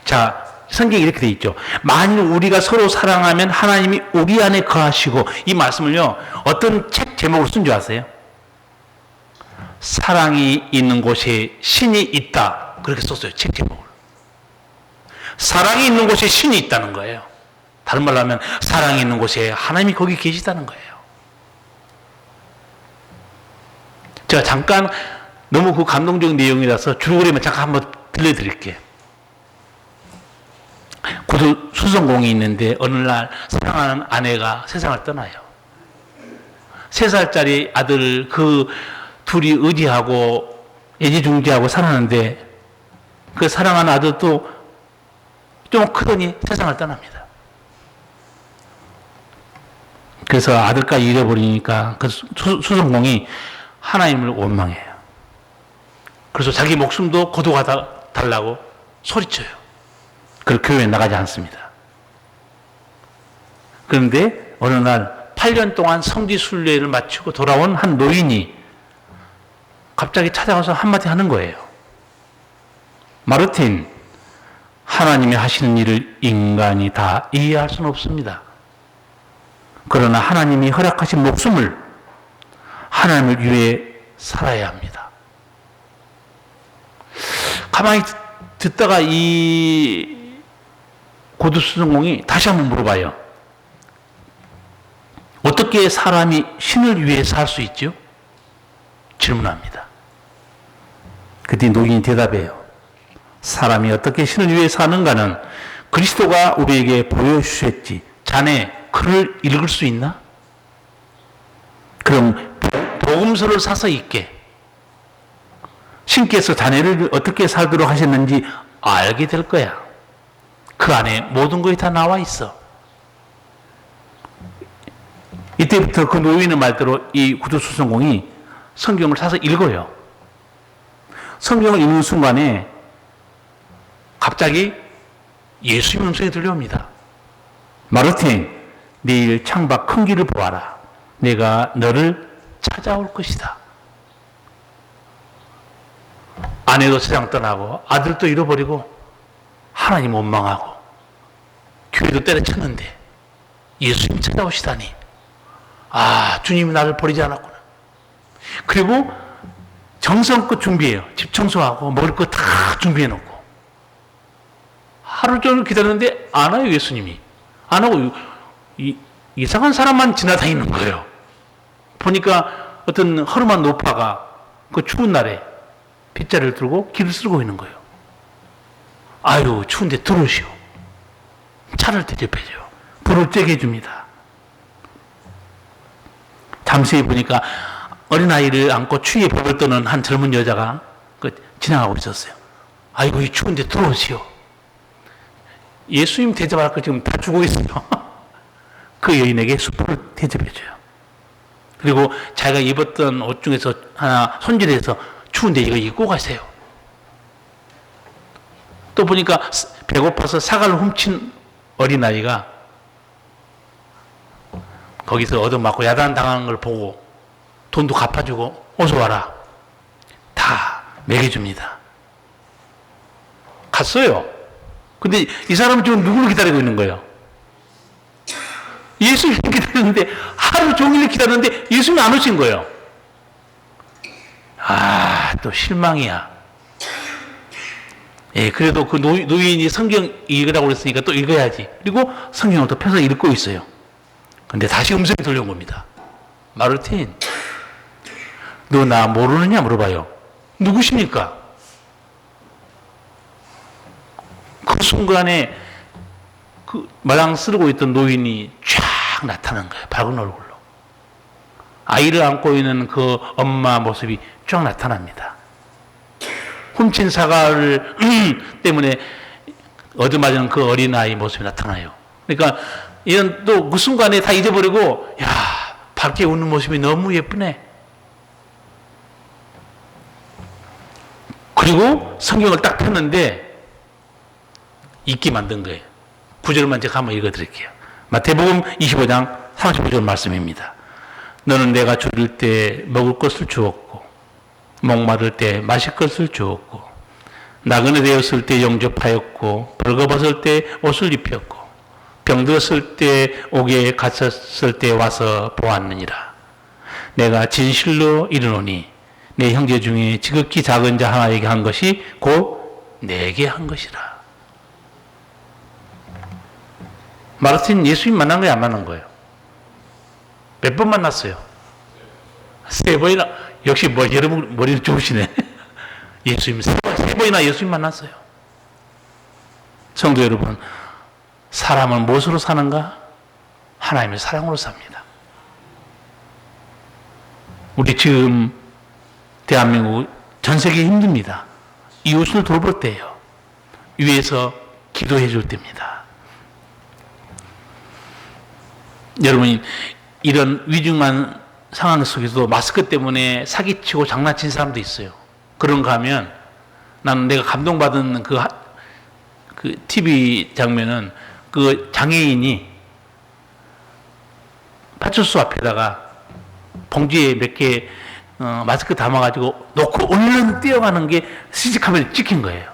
자, 성경에 이렇게 되어 있죠. 만일 우리가 서로 사랑하면 하나님이 우리 안에 거하시고, 이 말씀을요, 어떤 책 제목으로 쓴 줄 아세요? 사랑이 있는 곳에 신이 있다. 그렇게 썼어요. 책 제목을. 사랑이 있는 곳에 신이 있다는 거예요. 다른 말로 하면 사랑이 있는 곳에 하나님이 거기 계시다는 거예요. 제가 잠깐 너무 그 감동적 내용이라서 줄거리만 잠깐 한번 들려드릴게요. 구두 수성공이 있는데 어느 날 사랑하는 아내가 세상을 떠나요. 3살짜리 아들 그 둘이 의지하고 애지중지하고 살았는데 그 사랑하는 아들도 좀 크더니 세상을 떠납니다. 그래서 아들까지 잃어버리니까 그 수성공이 하나님을 원망해요. 그래서 자기 목숨도 거두어 달라고 소리쳐요. 그리고 교회에 나가지 않습니다. 그런데 어느 날 8년 동안 성지순례를 마치고 돌아온 한 노인이 갑자기 찾아가서 한마디 하는 거예요. 마르틴, 하나님이 하시는 일을 인간이 다 이해할 수는 없습니다. 그러나 하나님이 허락하신 목숨을 하나님을 위해 살아야 합니다. 가만히 듣다가 이 고두수성공이 다시 한번 물어봐요. 어떻게 사람이 신을 위해 살 수 있죠? 질문합니다. 그때 노인이 대답해요. 사람이 어떻게 신을 위해 사는가는 그리스도가 우리에게 보여주셨지. 자네 글을 읽을 수 있나? 그럼 복음서를 사서 읽게. 신께서 자네를 어떻게 살도록 하셨는지 알게 될 거야. 그 안에 모든 것이 다 나와 있어. 이때부터 그 노인의 말대로 이 구두수성공이 성경을 사서 읽어요. 성경을 읽는 순간에 갑자기 예수님 음성이 들려옵니다. 마르틴, 내일 창밖 큰 길을 보아라. 내가 너를 찾아올 것이다. 아내도 세상 떠나고 아들도 잃어버리고 하나님 원망하고 교회도 때려쳤는데 예수님 찾아오시다니, 아, 주님이 나를 버리지 않았구나. 그리고 정성껏 준비해요. 집 청소하고 먹을 거 다 준비해놓고 하루 종일 기다렸는데 안 와요. 예수님이 안 오고 이상한 사람만 지나다니는 거예요. 보니까 어떤 허름한 노파가 그 추운 날에 빗자루를 들고 길을 쓰고 있는 거예요. 아유, 추운데 들어오시오. 차를 대접해줘요. 불을 쬐게 해줍니다. 잠시 보니까 어린아이를 안고 추위에 벌벌 떠는 한 젊은 여자가 지나가고 있었어요. 아이고, 이 추운데 들어오시오. 예수님 대접할 거 지금 다 주고 있어요. 그 여인에게 숯불을 대접해줘요. 그리고 자기가 입었던 옷 중에서 하나 손질해서 추운데 이거 입고 가세요. 또 보니까 배고파서 사과를 훔친 어린아이가 거기서 얻어맞고 야단당하는 걸 보고 돈도 갚아주고 어서 와라. 다 먹여줍니다. 갔어요. 근데 이 사람은 지금 누구를 기다리고 있는 거예요? 예수님을 기다렸는데 하루 종일 기다렸는데 예수님이 안 오신 거예요. 아, 또 실망이야. 예, 그래도 그 노인이 성경 읽으라고 그랬으니까 또 읽어야지. 그리고 성경을 또 펴서 읽고 있어요. 근데 다시 음성이 들려온 겁니다. 마르틴, 너 나 모르느냐 물어봐요. 누구십니까? 그 순간에 그 마당 쓰고 있던 노인이 쫙 나타난 거예요. 밝은 얼굴로. 아이를 안고 있는 그 엄마 모습이 쫙 나타납니다. 훔친 사과를 때문에 얻어맞은 그 어린아이 모습이 나타나요. 그러니까 이런 또 그 순간에 다 잊어버리고, 야, 밝게 웃는 모습이 너무 예쁘네. 그리고 성경을 딱 폈는데 잊게 만든 거예요. 구절만 제가 한번 읽어드릴게요. 마태복음 25장 35절 말씀입니다. 너는 내가 줄일 때 먹을 것을 주었고 목마를 때 마실 것을 주었고 나그네 되었을 때 영접하였고 벌거벗을 때 옷을 입혔고 병들었을 때 옥에 갇혔을 때 와서 보았느니라. 내가 진실로 이르노니 내 형제 중에 지극히 작은 자 하나에게 한 것이 곧 내게 한 것이라. 마르틴 예수님 만난 거예요, 안 만난 거예요? 몇 번 만났어요? 3번이나. 역시 여러분 머리는 좋으시네. 예수님 3번이나 예수님 만났어요. 성도 여러분, 사람은 무엇으로 사는가? 하나님의 사랑으로 삽니다. 우리 지금 대한민국 전 세계 힘듭니다. 이웃을 돌볼 때예요. 위에서 기도해 줄 때입니다. 여러분, 이런 위중한 상황 속에서도 마스크 때문에 사기치고 장난친 사람도 있어요. 그런가 하면 나는 내가 감동받은 그 TV 장면은 그 장애인이 파출소 앞에다가 봉지에 몇 개 마스크 담아가지고 놓고 얼른 뛰어가는 게 CC카메라에 찍힌 거예요.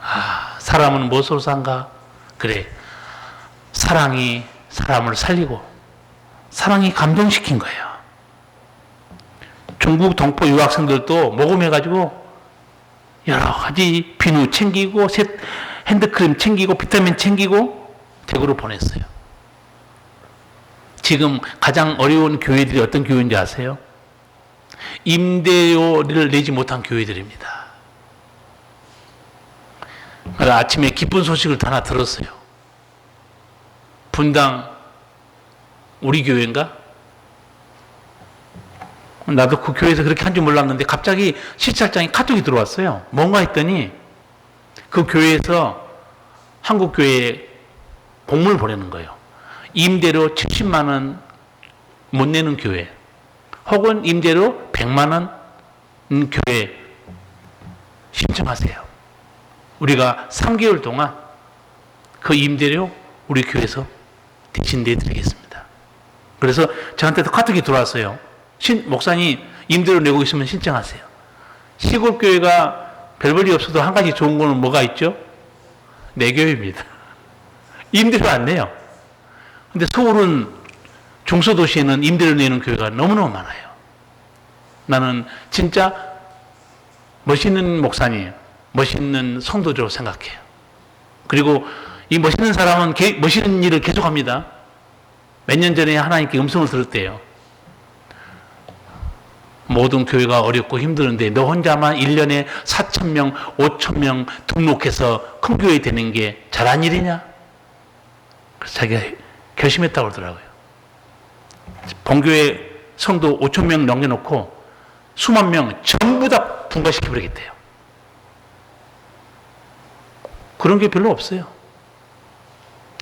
아, 사람은 무엇으로 산가? 그래. 사랑이 사람을 살리고 사랑이 감동시킨 거예요. 중국 동포 유학생들도 모금해가지고 여러 가지 비누 챙기고 핸드크림 챙기고 비타민 챙기고 대구로 보냈어요. 지금 가장 어려운 교회들이 어떤 교회인지 아세요? 임대료를 내지 못한 교회들입니다. 아침에 기쁜 소식을 하나 들었어요. 분당 우리 교회인가? 나도 그 교회에서 그렇게 한 줄 몰랐는데 갑자기 시찰장에 카톡이 들어왔어요. 뭔가 했더니 그 교회에서 한국 교회에 공문을 보내는 거예요. 임대료 70만 원 못 내는 교회, 혹은 임대료 100만 원 교회 신청하세요. 우리가 3개월 동안 그 임대료 우리 교회에서 대신 내드리겠습니다. 그래서 저한테도 카톡이 들어왔어요. 목사님 임대료 내고 있으면 신청하세요. 시골 교회가 별 볼일 없어도 한 가지 좋은 거는 뭐가 있죠? 내 교회입니다. 임대료 안 내요. 근데 서울은 중소도시에는 임대료 내는 교회가 너무너무 많아요. 나는 진짜 멋있는 목사님, 멋있는 성도적으로 생각해요. 그리고 이 멋있는 사람은 멋있는 일을 계속합니다. 몇 년 전에 하나님께 음성을 들었대요. 모든 교회가 어렵고 힘드는데 너 혼자만 1년에 4,000명, 5,000명 등록해서 큰 교회 되는 게 잘한 일이냐? 그래서 자기가 결심했다고 그러더라고요. 본교회 성도 5,000명 넘겨놓고 수만 명 전부 다 분가시켜버리겠대요. 그런 게 별로 없어요.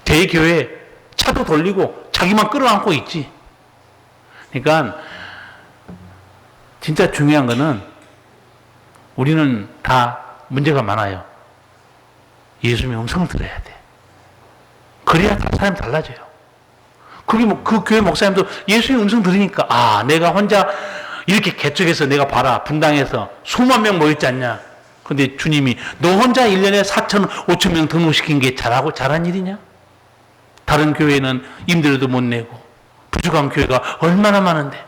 대교회 차도 돌리고 자기만 끌어안고 있지. 그러니까 진짜 중요한 거는 우리는 다 문제가 많아요. 예수님의 음성을 들어야 돼. 그래야 사람이 달라져요. 그 교회 목사님도 예수님의 음성 들으니까 아 내가 혼자 이렇게 개척해서 내가 봐라 분당에서 수만 명 모였지 않냐. 근데 주님이 너 혼자 1년에 4천 5천 명 등록시킨 게 잘한 일이냐? 다른 교회는 임대료도 못 내고 부족한 교회가 얼마나 많은데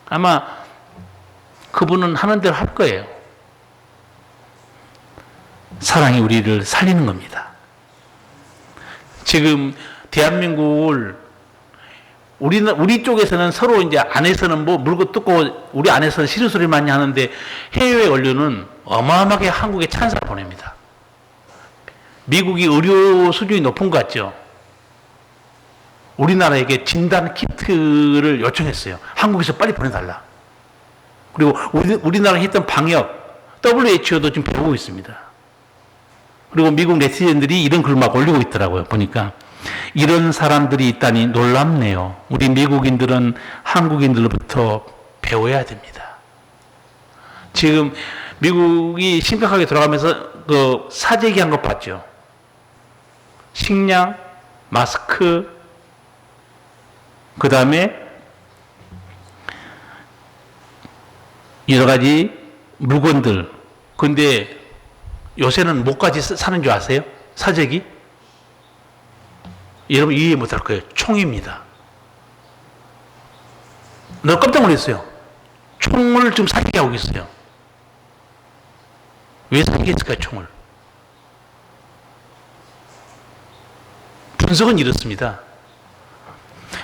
아마 그분은 하는 대로 할 거예요. 사랑이 우리를 살리는 겁니다. 지금 대한민국을 우리 쪽에서는 서로 이제 안에서는 뭐 물고 뜯고 우리 안에서는 싫은 소리 많이 하는데 해외 언론은 어마어마하게 한국에 찬사를 보냅니다. 미국이 의료 수준이 높은 것 같죠? 우리나라에게 진단 키트를 요청했어요. 한국에서 빨리 보내달라. 그리고 우리나라가 했던 방역, WHO도 지금 배우고 있습니다. 그리고 미국 네티즌들이 이런 글 막 올리고 있더라고요. 보니까. 이런 사람들이 있다니 놀랍네요. 우리 미국인들은 한국인들로부터 배워야 됩니다. 지금 미국이 심각하게 돌아가면서 그 사재기 한 것 봤죠. 식량, 마스크, 그 다음에 여러 가지 물건들. 근데 요새는 뭐까지 사는 줄 아세요? 사재기? 여러분 이해 못할 거예요. 총입니다. 너 깜짝 놀랐어요. 총을 지금 사기게 하고 있어요. 왜 사기겠을까요, 총을? 분석은 이렇습니다.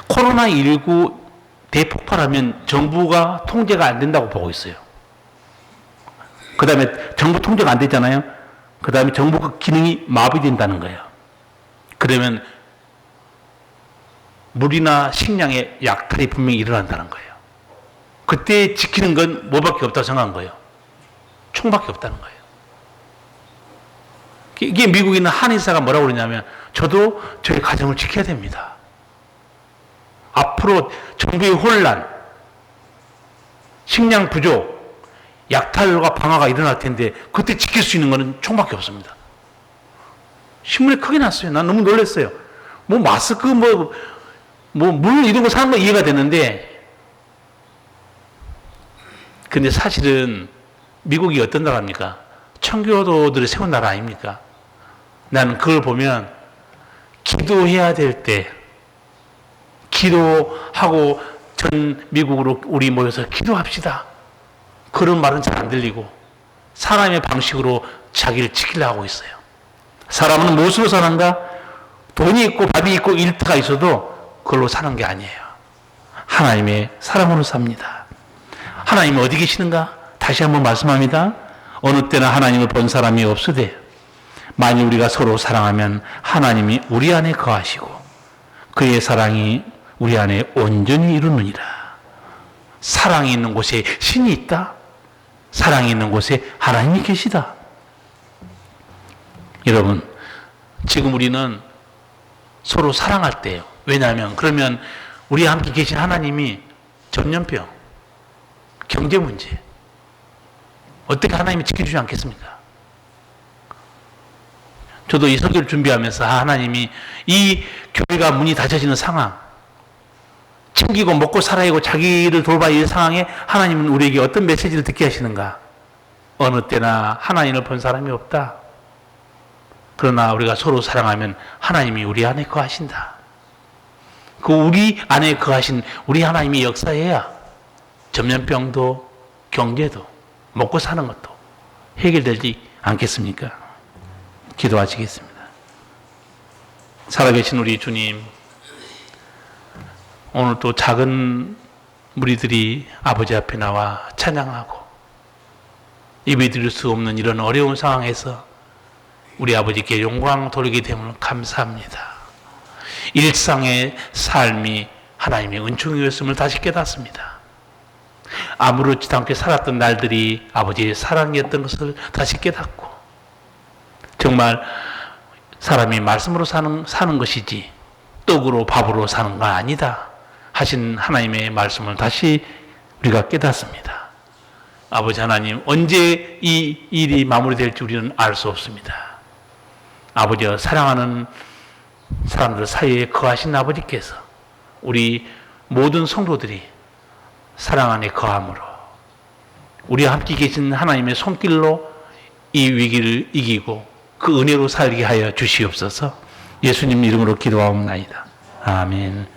코로나19 대폭발하면 정부가 통제가 안 된다고 보고 있어요. 그 다음에 정부 통제가 안 되잖아요. 그 다음에 정부 기능이 마비된다는 거예요. 그러면 물이나 식량의 약탈이 분명히 일어난다는 거예요. 그때 지키는 건 뭐밖에 없다고 생각한 거예요. 총밖에 없다는 거예요. 이게 미국에 있는 한의사가 뭐라고 그러냐면 저도 저희 가정을 지켜야 됩니다. 앞으로 정부의 혼란, 식량 부족, 약탈과 방화가 일어날 텐데 그때 지킬 수 있는 거는 총밖에 없습니다. 신문에 크게 났어요. 난 너무 놀랐어요. 뭐 마스크 물 이런 거 사는 거 이해가 되는데 근데 사실은 미국이 어떤 나라입니까? 청교도들이 세운 나라 아닙니까? 나는 그걸 보면 기도해야 될 때 기도하고 전 미국으로 우리 모여서 기도합시다. 그런 말은 잘 안 들리고 사람의 방식으로 자기를 지키려고 하고 있어요. 사람은 무엇으로 사는가? 돈이 있고 밥이 있고 일터가 있어도 그걸로 사는 게 아니에요. 하나님의 사람으로 삽니다. 하나님은 어디 계시는가? 다시 한번 말씀합니다. 어느 때나 하나님을 본 사람이 없으되 만일 우리가 서로 사랑하면 하나님이 우리 안에 거하시고 그의 사랑이 우리 안에 온전히 이루느니라. 사랑이 있는 곳에 신이 있다. 사랑이 있는 곳에 하나님이 계시다. 여러분, 지금 우리는 서로 사랑할 때예요. 왜냐하면 그러면 우리 함께 계신 하나님이 전염병, 경제 문제 어떻게 하나님이 지켜주지 않겠습니까? 저도 이 설교를 준비하면서 하나님이 이 교회가 문이 닫혀지는 상황, 챙기고 먹고 살아야고 자기를 돌봐야 할 상황에 하나님은 우리에게 어떤 메시지를 듣게 하시는가? 어느 때나 하나님을 본 사람이 없다. 그러나 우리가 서로 사랑하면 하나님이 우리 안에 거하신다. 그 우리 안에 거하신 우리 하나님이 역사해야 전염병도 경제도 먹고 사는 것도 해결되지 않겠습니까? 기도하시겠습니다. 살아계신 우리 주님, 오늘 또 작은 무리들이 아버지 앞에 나와 찬양하고 예배드릴 수 없는 이런 어려운 상황에서 우리 아버지께 영광 돌리게 됨을 감사합니다. 일상의 삶이 하나님의 은총이었음을 다시 깨닫습니다. 아무렇지도 않게 살았던 날들이 아버지의 사랑이었던 것을 다시 깨닫고 정말 사람이 말씀으로 사는 것이지 떡으로 밥으로 사는 건 아니다 하신 하나님의 말씀을 다시 우리가 깨닫습니다. 아버지 하나님, 언제 이 일이 마무리될지 우리는 알 수 없습니다. 아버지와 사랑하는 사람들 사이에 거하신 아버지께서 우리 모든 성도들이 사랑 안에 거함으로 우리와 함께 계신 하나님의 손길로 이 위기를 이기고 그 은혜로 살게 하여 주시옵소서. 예수님 이름으로 기도하옵나이다. 아멘.